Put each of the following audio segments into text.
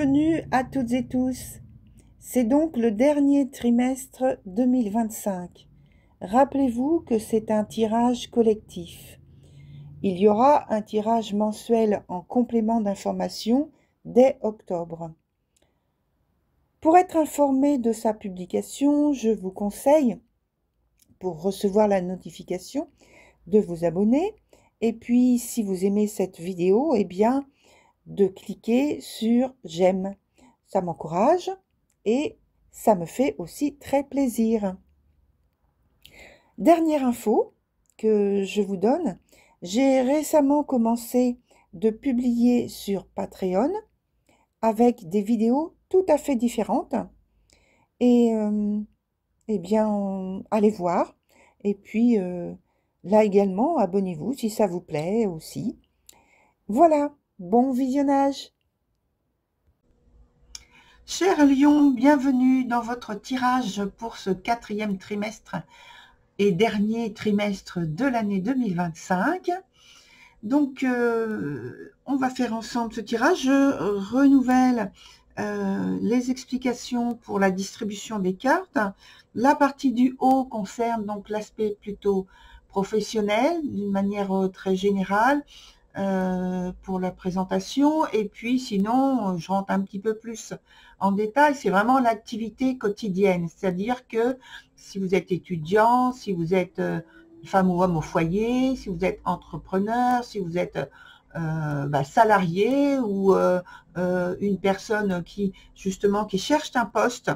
Bienvenue à toutes et tous. C'est donc le dernier trimestre 2025. Rappelez-vous que c'est un tirage collectif. Il y aura un tirage mensuel en complément d'information dès octobre. Pour être informé de sa publication, je vous conseille, pour recevoir la notification, de vous abonner. Et puis, si vous aimez cette vidéo, eh bien, de cliquer sur j'aime. Ça m'encourage et ça me fait aussi très plaisir. Dernière info que je vous donne, j'ai récemment commencé de publier sur Patreon avec des vidéos tout à fait différentes. Et eh bien, allez voir. Et puis là également, abonnez-vous si ça vous plaît aussi. Voilà, bon visionnage. Cher Lion, bienvenue dans votre tirage pour ce 4e trimestre et dernier trimestre de l'année 2025. Donc, on va faire ensemble ce tirage. Je renouvelle les explications pour la distribution des cartes. La partie du haut concerne donc l'aspect plutôt professionnel, d'une manière très générale. Pour la présentation, et puis sinon je rentre un petit peu plus en détail, c'est vraiment l'activité quotidienne, c'est-à-dire que si vous êtes étudiant, si vous êtes femme ou homme au foyer, si vous êtes entrepreneur, si vous êtes salarié ou une personne qui justement qui cherche un poste,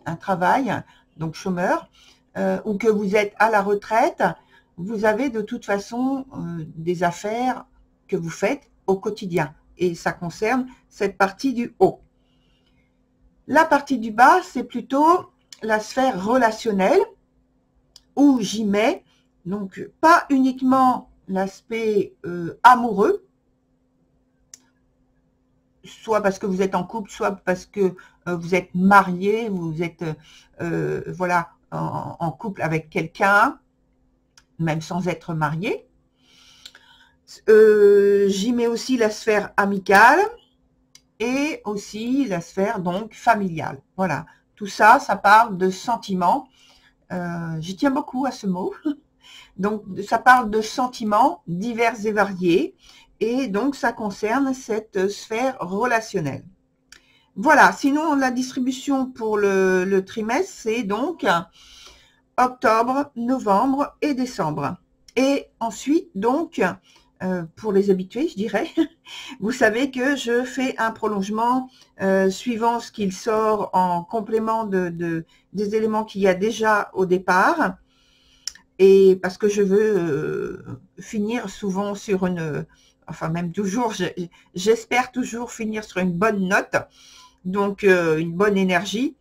un travail, donc chômeur, ou que vous êtes à la retraite, vous avez de toute façon des affaires que vous faites au quotidien. Et ça concerne cette partie du haut. La partie du bas, c'est plutôt la sphère relationnelle, où j'y mets, donc pas uniquement l'aspect amoureux, soit parce que vous êtes en couple, soit parce que vous êtes marié, vous êtes voilà, en couple avec quelqu'un, même sans être marié. J'y mets aussi la sphère amicale et aussi la sphère donc familiale. Voilà, tout ça, ça parle de sentiments. J'y tiens beaucoup à ce mot. Donc, ça parle de sentiments divers et variés. Et donc, ça concerne cette sphère relationnelle. Voilà, sinon, la distribution pour le trimestre, c'est donc octobre, novembre et décembre. Et ensuite, donc, pour les habitués, je dirais, vous savez que je fais un prolongement suivant ce qu'il sort en complément des éléments qu'il y a déjà au départ. Et parce que je veux finir souvent sur enfin même toujours, j'espère toujours finir sur une bonne note, donc une bonne énergie.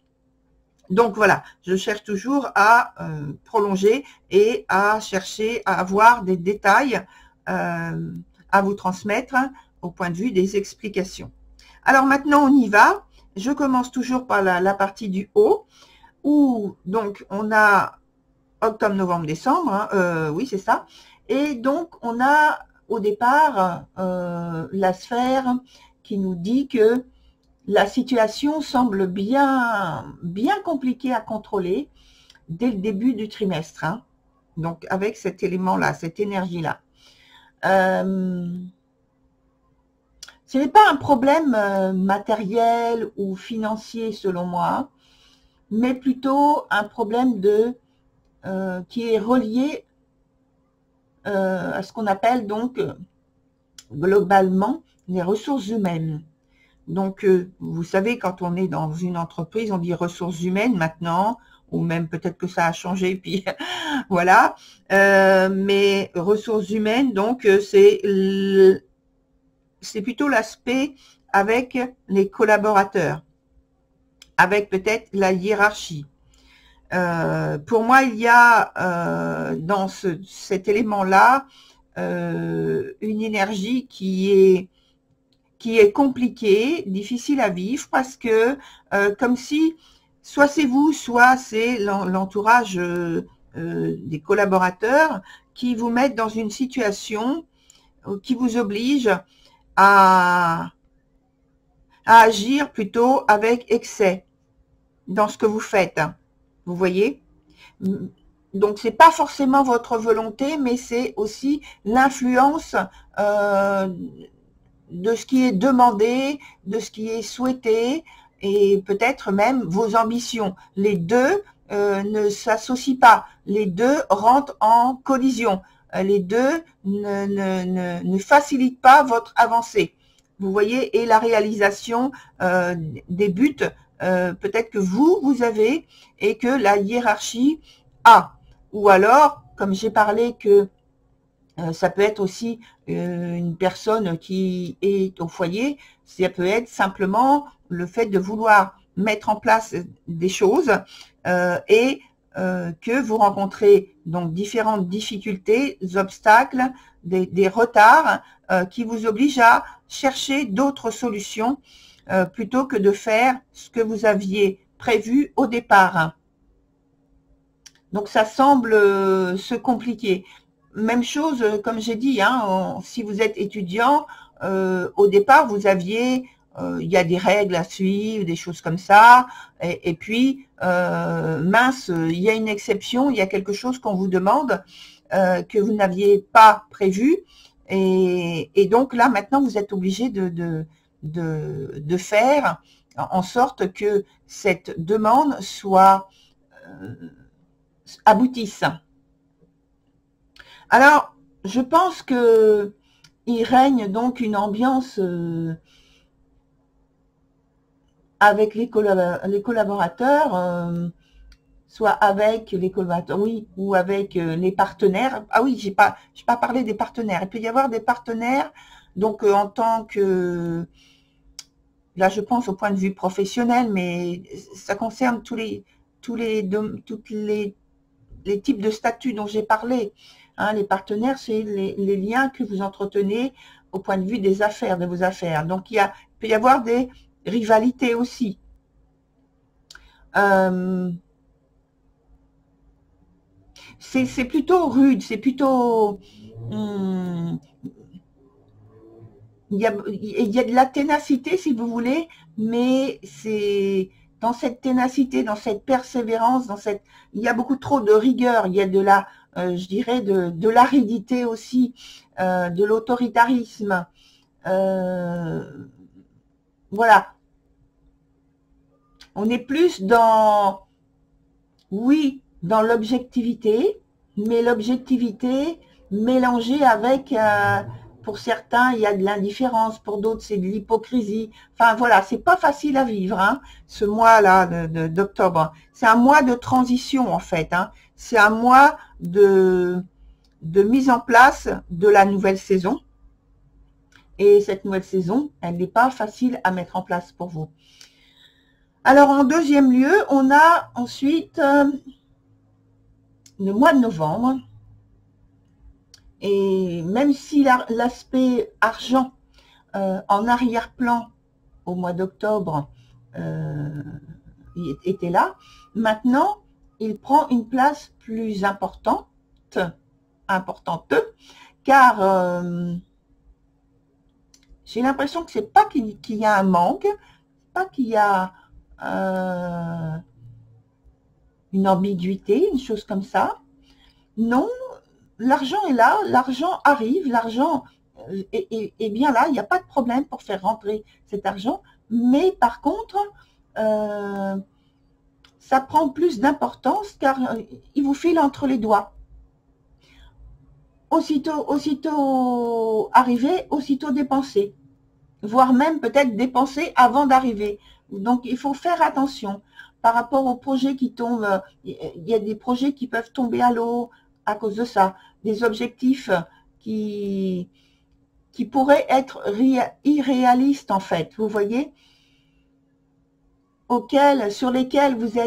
Donc voilà, je cherche toujours à prolonger et à chercher à avoir des détails à vous transmettre au point de vue des explications. Alors maintenant, on y va. Je commence toujours par la partie du haut, où donc on a octobre, novembre, décembre, oui c'est ça. Et donc on a au départ la sphère qui nous dit que la situation semble bien compliquée à contrôler dès le début du trimestre. Hein. Donc, avec cet élément-là, cette énergie-là. Ce n'est pas un problème matériel ou financier, selon moi, mais plutôt un problème qui est relié à ce qu'on appelle donc globalement les ressources humaines. Donc, vous savez, quand on est dans une entreprise, on dit ressources humaines maintenant, ou même peut-être que ça a changé, puis voilà. Mais ressources humaines, donc, c'est plutôt l'aspect avec les collaborateurs, avec peut-être la hiérarchie. Pour moi, il y a dans cet élément-là une énergie qui est compliqué, difficile à vivre, parce que comme si soit c'est vous, soit c'est l'entourage des collaborateurs qui vous mettent dans une situation qui vous oblige à à agir plutôt avec excès dans ce que vous faites. Vous voyez? Donc, c'est pas forcément votre volonté, mais c'est aussi l'influence de ce qui est demandé, de ce qui est souhaité, et peut-être même vos ambitions. Les deux ne s'associent pas, les deux rentrent en collision, les deux ne facilitent pas votre avancée. Vous voyez, et la réalisation des buts, peut-être que vous avez et que la hiérarchie a. Ou alors, comme j'ai parlé que ça peut être aussi une personne qui est au foyer, ça peut être simplement le fait de vouloir mettre en place des choses et que vous rencontrez donc différentes difficultés, obstacles, des retards qui vous obligent à chercher d'autres solutions plutôt que de faire ce que vous aviez prévu au départ. Donc ça semble se compliquer. Même chose, comme j'ai dit, hein, si vous êtes étudiant, au départ, vous aviez, il y a des règles à suivre, des choses comme ça, et puis, mince, il y a une exception, il y a quelque chose qu'on vous demande que vous n'aviez pas prévu, et donc là, maintenant, vous êtes obligé de faire en sorte que cette demande soit aboutisse. Alors, je pense que il règne donc une ambiance avec les collaborateurs, soit avec les collaborateurs, oui, ou avec les partenaires. Ah oui, j'ai pas parlé des partenaires. Il peut y avoir des partenaires, donc en tant que, là je pense au point de vue professionnel, mais ça concerne toutes les types de statuts dont j'ai parlé. Hein, les partenaires, c'est les liens que vous entretenez au point de vue des affaires, de vos affaires. Donc, il peut y avoir des rivalités aussi. C'est plutôt rude, c'est plutôt... il y a de la ténacité, si vous voulez, mais c'est dans cette ténacité, dans cette persévérance, il y a beaucoup trop de rigueur, il y a de la, je dirais, de l'aridité aussi, de l'autoritarisme. Voilà. On est plus dans, oui, dans l'objectivité, mais l'objectivité mélangée avec, pour certains, il y a de l'indifférence, pour d'autres, c'est de l'hypocrisie. Enfin, voilà, c'est pas facile à vivre, hein, ce mois-là d'octobre. C'est un mois de transition, en fait, hein. C'est un mois de mise en place de la nouvelle saison. Et cette nouvelle saison, elle n'est pas facile à mettre en place pour vous. Alors, en deuxième lieu, on a ensuite le mois de novembre. Et même si l'aspect argent en arrière-plan au mois d'octobre était là, maintenant, il prend une place plus importante, car j'ai l'impression que c'est pas qu'il y a un manque, pas qu'il y a une ambiguïté, une chose comme ça. Non, l'argent est là, l'argent arrive, l'argent est bien là, il n'y a pas de problème pour faire rentrer cet argent, mais par contre, ça prend plus d'importance car il vous file entre les doigts. Aussitôt arrivé, aussitôt dépensé, voire même peut-être dépensé avant d'arriver. Donc, il faut faire attention par rapport aux projets qui tombent. Il y a des projets qui peuvent tomber à l'eau à cause de ça. Des objectifs qui pourraient être irréalistes, en fait, vous voyez, sur lesquels vous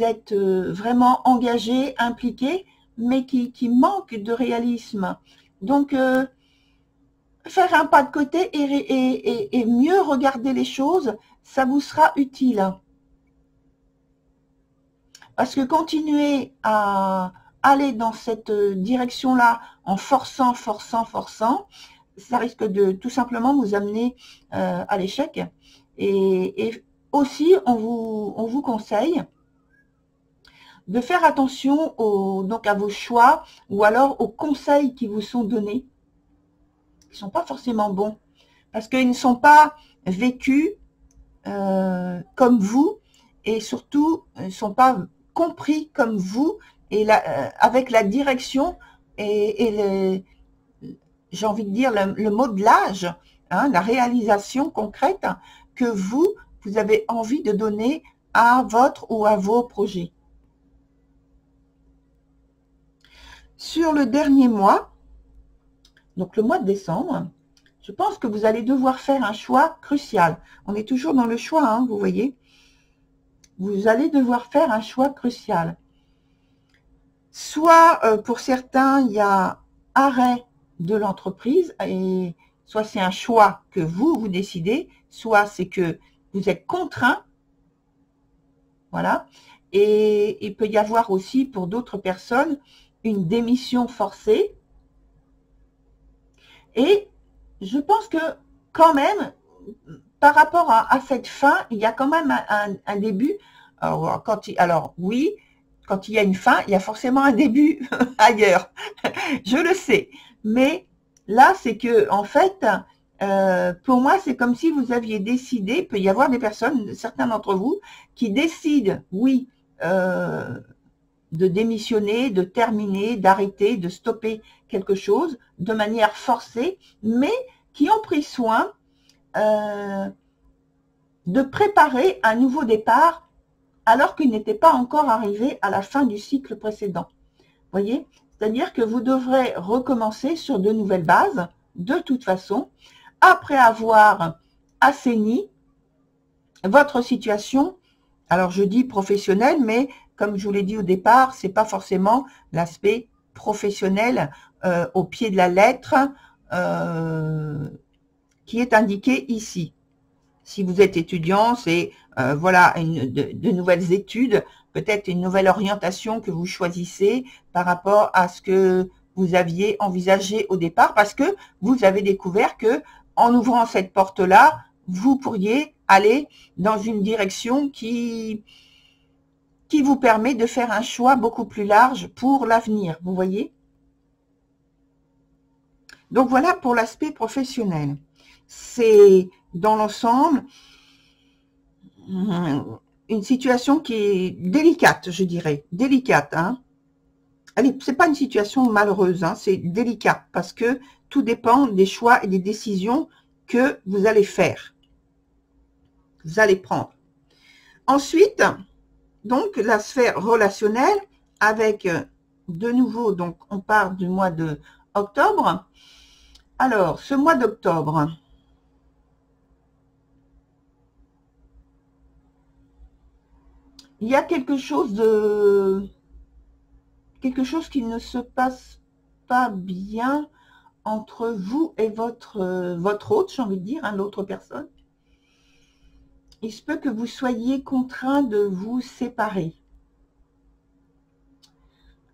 êtes vraiment engagé, impliqué, mais qui manquent de réalisme. Donc, faire un pas de côté et mieux regarder les choses, ça vous sera utile. Parce que continuer à aller dans cette direction-là en forçant, ça risque de tout simplement vous amener à l'échec. Et aussi, on vous conseille de faire attention donc à vos choix ou alors aux conseils qui vous sont donnés, qui ne sont pas forcément bons, parce qu'ils ne sont pas vécus comme vous, et surtout ne sont pas compris comme vous, et avec la direction et j'ai envie de dire le modelage, hein, la réalisation concrète que vous avez envie de donner à votre ou à vos projets. Sur le dernier mois, donc le mois de décembre, je pense que vous allez devoir faire un choix crucial. On est toujours dans le choix, hein, vous voyez. Vous allez devoir faire un choix crucial. Soit pour certains, il y a arrêt de l'entreprise, et soit c'est un choix que vous décidez, soit c'est que vous êtes contraint. Voilà. Et il peut y avoir aussi pour d'autres personnes une démission forcée. Et je pense que quand même, par rapport à cette fin, il y a quand même un début. Alors oui, quand il y a une fin, il y a forcément un début ailleurs. Je le sais. Mais là, c'est que, en fait, pour moi, c'est comme si vous aviez décidé, il peut y avoir des personnes, certains d'entre vous, qui décident, oui, de démissionner, de terminer, d'arrêter, de stopper quelque chose de manière forcée, mais qui ont pris soin de préparer un nouveau départ alors qu'ils n'étaient pas encore arrivés à la fin du cycle précédent. Voyez, c'est-à-dire que vous devrez recommencer sur de nouvelles bases, de toute façon, après avoir assaini votre situation. Alors je dis professionnelle, mais comme je vous l'ai dit au départ, c'est pas forcément l'aspect professionnel au pied de la lettre qui est indiqué ici. Si vous êtes étudiant, c'est voilà de nouvelles études, peut-être une nouvelle orientation que vous choisissez par rapport à ce que vous aviez envisagé au départ, parce que vous avez découvert que en ouvrant cette porte-là, vous pourriez aller dans une direction qui vous permet de faire un choix beaucoup plus large pour l'avenir, vous voyez. Donc voilà pour l'aspect professionnel. C'est dans l'ensemble une situation qui est délicate, je dirais, délicate. Hein. Allez, c'est pas une situation malheureuse, hein, c'est délicat parce que tout dépend des choix et des décisions que vous allez faire, vous allez prendre. Ensuite, donc la sphère relationnelle avec de nouveau, donc on part du mois de octobre. Alors, ce mois d'octobre, il y a quelque chose qui ne se passe pas bien entre vous et votre hôte, j'ai envie de dire, hein, l'autre personne. Il se peut que vous soyez contraint de vous séparer.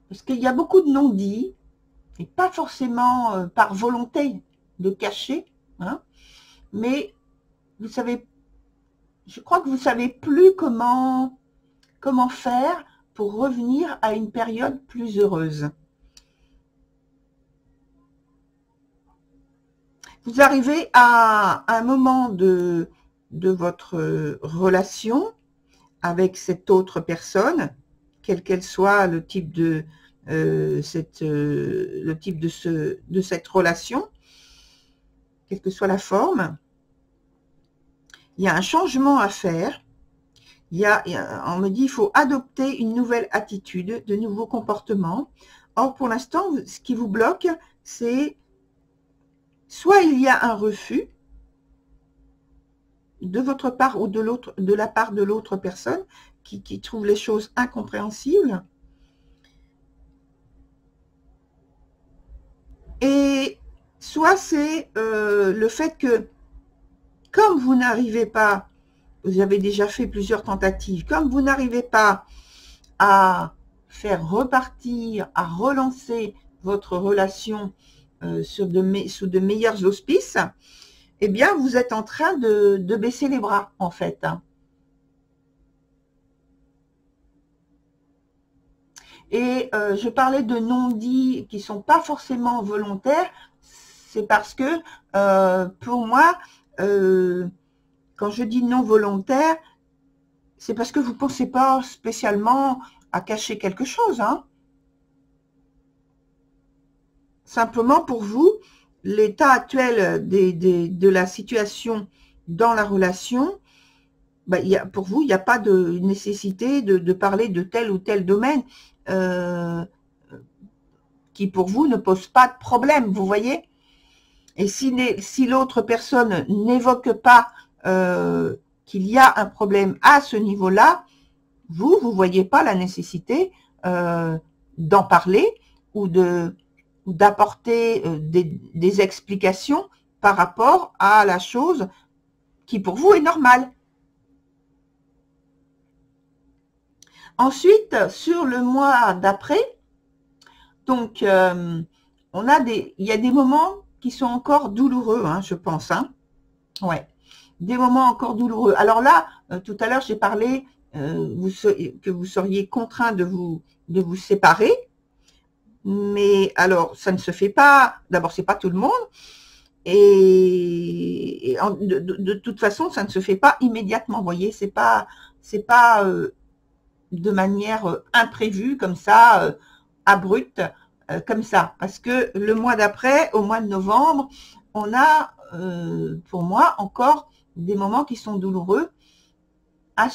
Parce qu'il y a beaucoup de non-dits, et pas forcément par volonté de cacher, hein, mais vous savez, je crois que vous savez plus comment faire pour revenir à une période plus heureuse. Vous arrivez à un moment de votre relation avec cette autre personne, quel qu'elle soit le type de cette relation, quelle que soit la forme, il y a un changement à faire. On me dit, il faut adopter une nouvelle attitude, de nouveaux comportements. Or, pour l'instant, ce qui vous bloque, c'est soit il y a un refus de votre part ou de la part de l'autre personne qui trouve les choses incompréhensibles. Et soit c'est le fait que, comme vous n'arrivez pas, vous avez déjà fait plusieurs tentatives, comme vous n'arrivez pas à faire repartir, à relancer votre relation sous de meilleurs auspices, eh bien, vous êtes en train de baisser les bras, en fait. Hein. Et je parlais de non-dits qui sont pas forcément volontaires, c'est parce que pour moi, quand je dis non volontaire, c'est parce que vous pensez pas spécialement à cacher quelque chose. Hein. Simplement pour vous, l'état actuel de la situation dans la relation, bah, pour vous, il n'y a pas de nécessité de parler de tel ou tel domaine qui pour vous ne pose pas de problème, vous voyez. Et si l'autre personne n'évoque pas qu'il y a un problème à ce niveau-là, vous voyez pas la nécessité d'en parler ou d'apporter des explications par rapport à la chose qui pour vous est normale. Ensuite, sur le mois d'après, donc il y a des moments qui sont encore douloureux, hein, je pense. Hein. Ouais, des moments encore douloureux. Alors là, tout à l'heure, j'ai parlé que vous seriez contraint de vous séparer. Mais alors, ça ne se fait pas. D'abord, c'est pas tout le monde. Et de toute façon, ça ne se fait pas immédiatement. Vous voyez, c'est pas de manière imprévue comme ça, abrupte, comme ça. Parce que le mois d'après, au mois de novembre, on a, pour moi, encore des moments qui sont douloureux à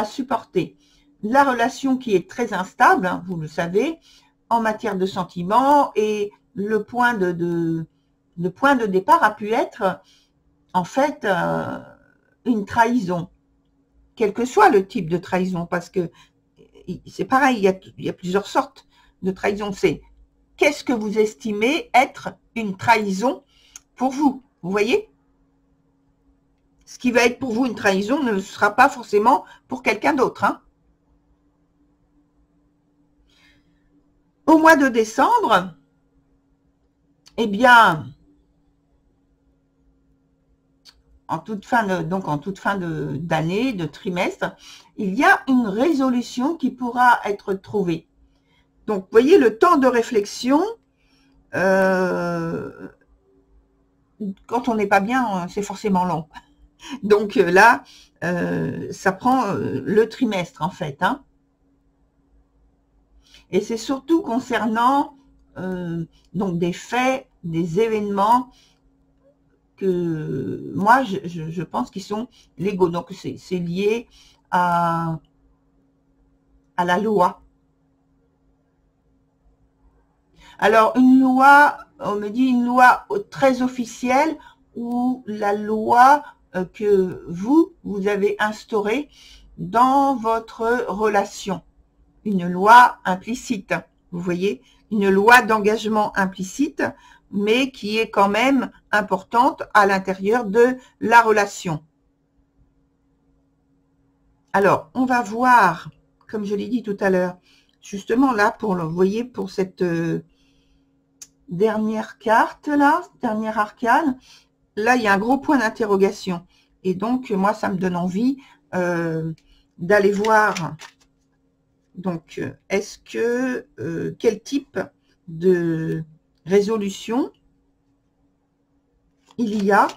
supporter. La relation qui est très instable, hein, vous le savez, en matière de sentiments, et le point de départ a pu être, en fait, une trahison. Quel que soit le type de trahison, parce que c'est pareil, il y a plusieurs sortes de trahison. C'est qu'est-ce que vous estimez être une trahison pour vous, vous voyez? Ce qui va être pour vous une trahison ne sera pas forcément pour quelqu'un d'autre. Hein. Au mois de décembre, eh bien, en toute fin d'année, de trimestre, il y a une résolution qui pourra être trouvée. Donc, vous voyez, le temps de réflexion, quand on n'est pas bien, c'est forcément long. Donc là, ça prend le trimestre en fait. Hein. Et c'est surtout concernant donc des faits, des événements que moi je pense qu'ils sont légaux. Donc c'est lié à la loi. Alors une loi, on me dit une loi très officielle ou la loi que vous avez instaurée dans votre relation. Une loi implicite, vous voyez, une loi d'engagement implicite, mais qui est quand même importante à l'intérieur de la relation. Alors, on va voir, comme je l'ai dit tout à l'heure, justement là, vous voyez, pour cette dernière carte, là, dernière arcane, là, il y a un gros point d'interrogation. Et donc, moi, ça me donne envie d'aller voir. Donc, est-ce que, quel type de résolution il y a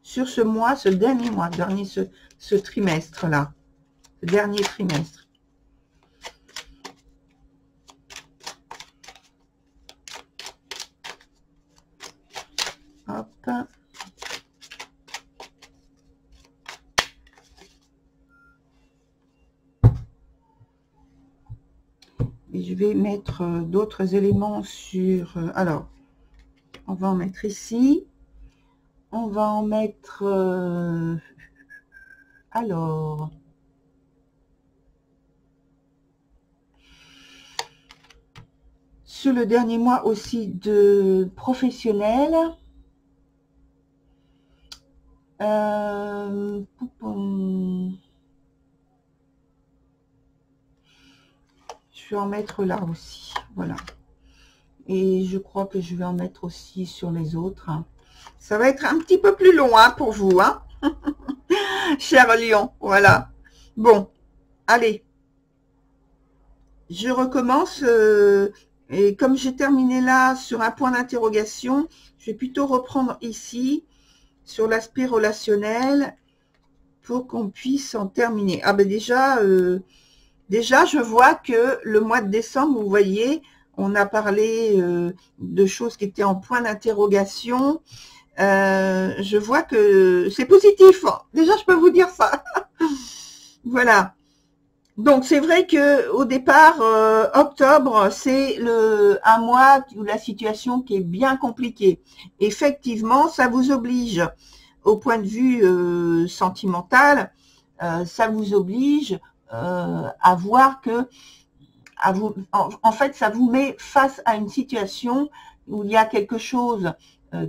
sur ce mois, ce dernier mois, ce trimestre-là, ce dernier trimestre. Hop. Et je vais mettre d'autres éléments sur... alors, on va en mettre ici. On va en mettre... alors... sur le dernier mois aussi de professionnel. Je vais en mettre là aussi. Voilà. Et je crois que je vais en mettre aussi sur les autres. Ça va être un petit peu plus long hein, pour vous, hein, cher Lion. Voilà. Bon, allez. Je recommence. Et comme j'ai terminé là sur un point d'interrogation, je vais plutôt reprendre ici sur l'aspect relationnel pour qu'on puisse en terminer. Ah ben déjà, je vois que le mois de décembre, vous voyez, on a parlé de choses qui étaient en point d'interrogation. Je vois que c'est positif. Déjà, je peux vous dire ça. Voilà. Donc, c'est vrai que au départ, octobre, c'est un mois où la situation qui est bien compliquée. Effectivement, ça vous oblige, au point de vue sentimental, ça vous oblige à voir que en fait, ça vous met face à une situation où il y a quelque chose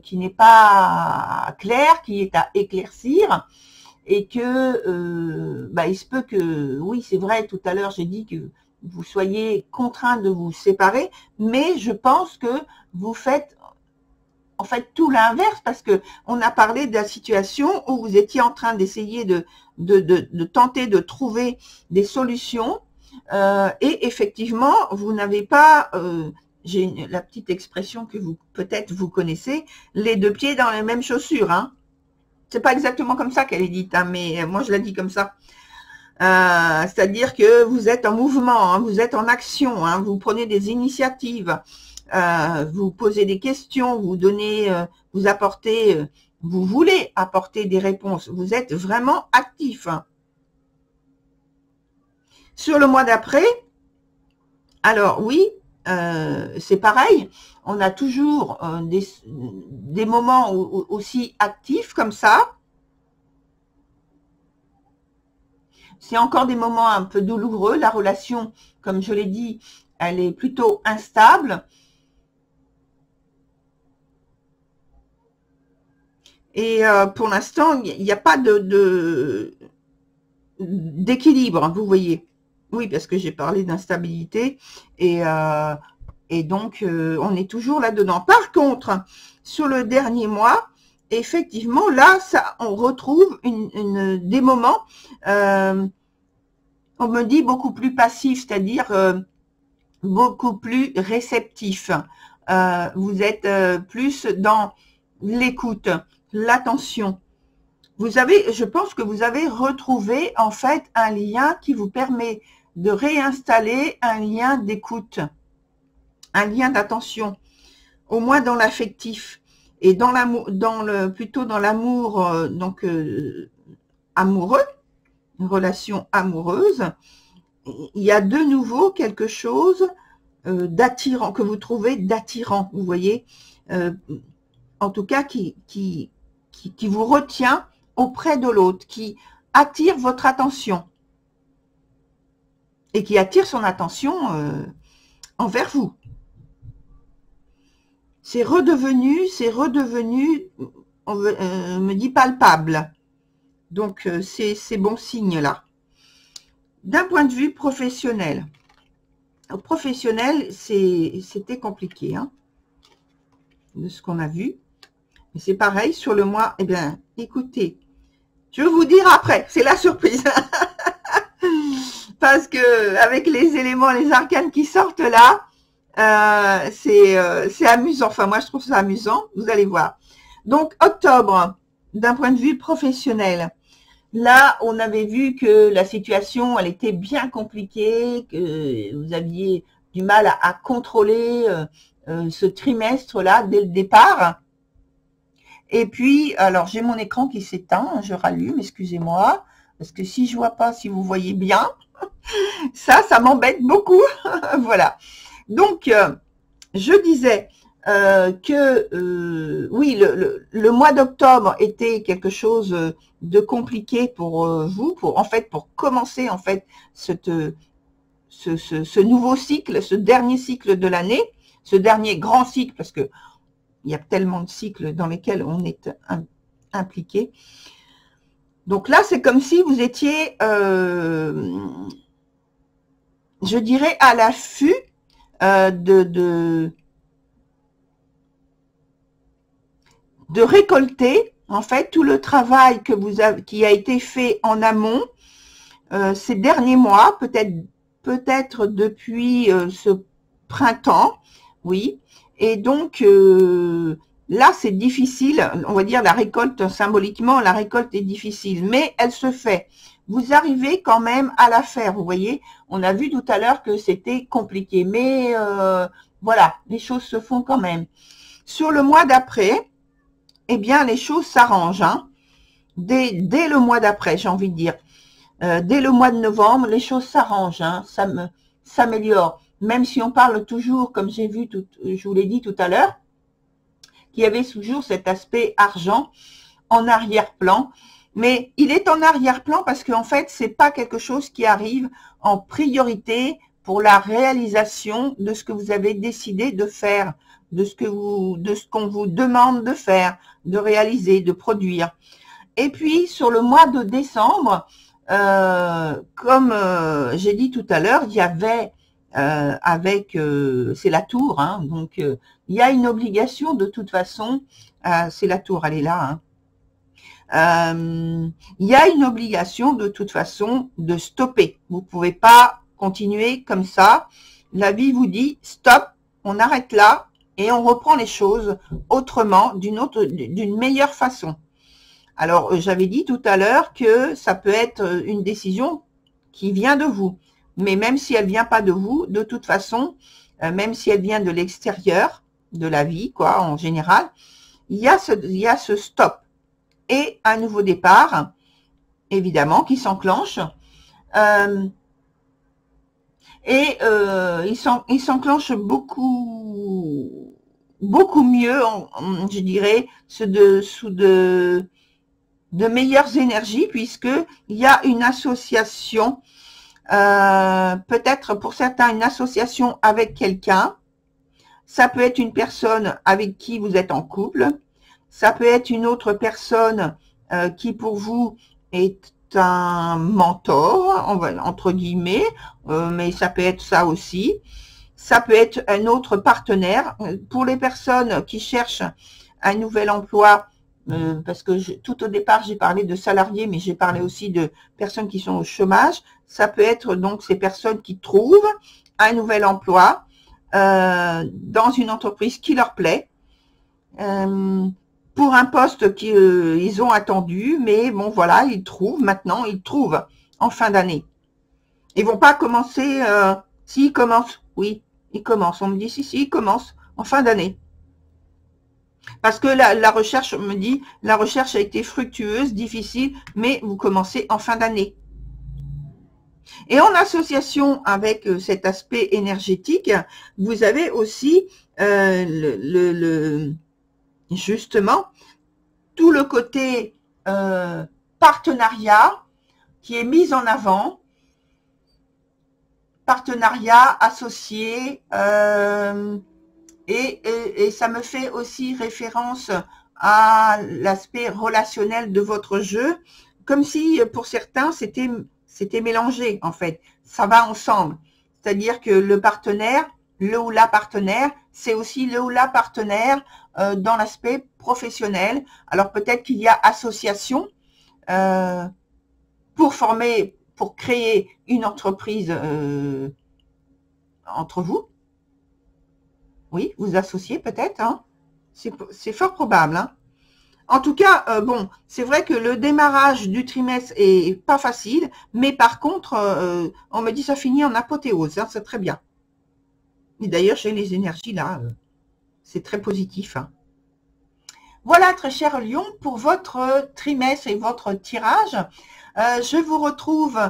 qui n'est pas clair, qui est à éclaircir, et que il se peut que, oui, c'est vrai, tout à l'heure, j'ai dit que vous soyez contraint de vous séparer, mais je pense que vous faites en fait tout l'inverse, parce que on a parlé de la situation où vous étiez en train d'essayer de tenter de trouver des solutions. Et effectivement, vous n'avez pas, j'ai la petite expression que vous peut-être vous connaissez, les deux pieds dans les mêmes chaussures. Hein. C'est pas exactement comme ça qu'elle est dite, hein, mais moi je la dis comme ça. C'est-à-dire que vous êtes en mouvement, hein, vous êtes en action, hein, vous prenez des initiatives, vous posez des questions, vous donnez, vous apportez, vous voulez apporter des réponses. Vous êtes vraiment actif. Hein. Sur le mois d'après, alors oui, c'est pareil, on a toujours des moments aussi actifs comme ça. C'est encore des moments un peu douloureux. La relation, comme je l'ai dit, elle est plutôt instable. Et pour l'instant, il n'y a pas d'équilibre, vous voyez. Oui, parce que j'ai parlé d'instabilité et donc on est toujours là-dedans. Par contre, sur le dernier mois, effectivement, là, ça, on retrouve des moments, on me dit beaucoup plus passif, c'est-à-dire beaucoup plus réceptif. Vous êtes plus dans l'écoute, l'attention. Vous avez, je pense que vous avez retrouvé en fait un lien qui vous permet de réinstaller un lien d'écoute, un lien d'attention, au moins dans l'affectif et dans l'amour, plutôt dans l'amour amoureux, une relation amoureuse. Il y a de nouveau quelque chose d'attirant, que vous trouvez d'attirant, vous voyez, en tout cas qui vous retient auprès de l'autre, qui attire votre attention et qui attire son attention envers vous. C'est redevenu, on me dit palpable. Donc c'est bon signe là. D'un point de vue professionnel, c'était compliqué, hein, de ce qu'on a vu. Mais c'est pareil sur le mois. Eh bien, écoutez, je vais vous dire après, c'est la surprise. Parce que avec les éléments, les arcanes qui sortent là, c'est amusant. Enfin, moi, je trouve ça amusant. Vous allez voir. Donc, octobre, d'un point de vue professionnel. Là, on avait vu que la situation, elle était bien compliquée, que vous aviez du mal à contrôler ce trimestre-là dès le départ. Et puis, alors, j'ai mon écran qui s'éteint, je rallume, excusez-moi, parce que si je vois pas, si vous voyez bien, ça m'embête beaucoup. Voilà. Donc, je disais que oui, le mois d'octobre était quelque chose de compliqué pour vous, pour commencer en fait ce nouveau cycle, ce dernier cycle de l'année, ce dernier grand cycle, parce que il y a tellement de cycles dans lesquels on est impliqué. Donc là, c'est comme si vous étiez, je dirais, à l'affût de de récolter en fait tout le travail que vous avez, qui a été fait en amont ces derniers mois, peut-être depuis ce printemps, oui. Et donc là, c'est difficile. On va dire la récolte, symboliquement, la récolte est difficile, mais elle se fait. Vous arrivez quand même à la faire, vous voyez. On a vu tout à l'heure que c'était compliqué, mais voilà, les choses se font quand même. Sur le mois d'après, eh bien, les choses s'arrangent. Hein. Dès le mois d'après, j'ai envie de dire. Dès le mois de novembre, les choses s'arrangent. Hein. Ça s'améliore. Même si on parle toujours, comme j'ai vu, je vous l'ai dit tout à l'heure, qu'il y avait toujours cet aspect argent en arrière-plan. Mais il est en arrière-plan parce qu'en fait, c'est pas quelque chose qui arrive en priorité pour la réalisation de ce que vous avez décidé de faire, de ce qu'on vous demande de faire, de réaliser, de produire. Et puis, sur le mois de décembre, comme j'ai dit tout à l'heure, il y avait c'est la tour, hein, donc il y a une obligation de toute façon, c'est la tour, elle est là, hein. Il y a une obligation de toute façon de stopper. Vous pouvez pas continuer comme ça. La vie vous dit stop, on arrête là et on reprend les choses autrement, d'une meilleure façon. Alors, j'avais dit tout à l'heure que ça peut être une décision qui vient de vous. Mais même si elle vient pas de vous, de toute façon, même si elle vient de l'extérieur, de la vie, quoi, en général, il y a ce stop. Et un nouveau départ, évidemment, qui s'enclenche. Il s'enclenche beaucoup mieux, je dirais, sous de meilleures énergies, puisque il y a une association, peut-être pour certains une association avec quelqu'un. Ça peut être une personne avec qui vous êtes en couple. Ça peut être une autre personne qui pour vous est un mentor, entre guillemets, mais ça peut être ça aussi. Ça peut être un autre partenaire. Pour les personnes qui cherchent un nouvel emploi, parce que tout au départ, j'ai parlé de salariés, mais j'ai parlé aussi de personnes qui sont au chômage. Ça peut être donc ces personnes qui trouvent un nouvel emploi dans une entreprise qui leur plaît. Pour un poste qu'ils ont attendu, mais bon voilà, ils trouvent en fin d'année. Ils vont pas commencer, s'ils commencent, oui, ils commencent. On me dit si, ils commencent en fin d'année. Parce que la recherche, on me dit, la recherche a été fructueuse, difficile, mais vous commencez en fin d'année. Et en association avec cet aspect énergétique, vous avez aussi justement tout le côté partenariat qui est mis en avant, partenariat associé, et ça me fait aussi référence à l'aspect relationnel de votre jeu, comme si pour certains c'était mélangé en fait, ça va ensemble, c'est-à-dire que le partenaire, le ou la partenaire, c'est aussi le ou la partenaire dans l'aspect professionnel. Alors peut-être qu'il y a association pour créer une entreprise entre vous. Oui, vous associez peut-être, hein. C'est fort probable, hein. En tout cas, bon, c'est vrai que le démarrage du trimestre est pas facile, mais par contre, on me dit ça finit en apothéose, hein, c'est très bien. Et d'ailleurs, j'ai les énergies là, c'est très positif, hein. Voilà, très cher Lion, pour votre trimestre et votre tirage. Je vous retrouve,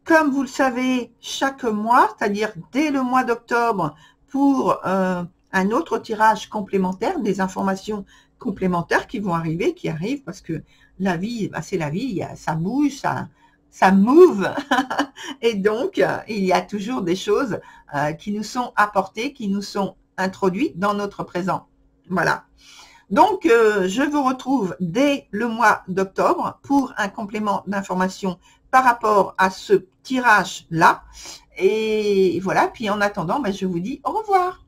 comme vous le savez, chaque mois, c'est-à-dire dès le mois d'octobre, pour un autre tirage complémentaire, des informations complémentaires qui vont arriver, qui arrivent, parce que la vie, bah, c'est la vie, ça bouge, ça move, et donc il y a toujours des choses qui nous sont apportées, qui nous sont introduites dans notre présent. Voilà. Donc, je vous retrouve dès le mois d'octobre pour un complément d'information par rapport à ce tirage-là. Et voilà, puis en attendant, ben, je vous dis au revoir.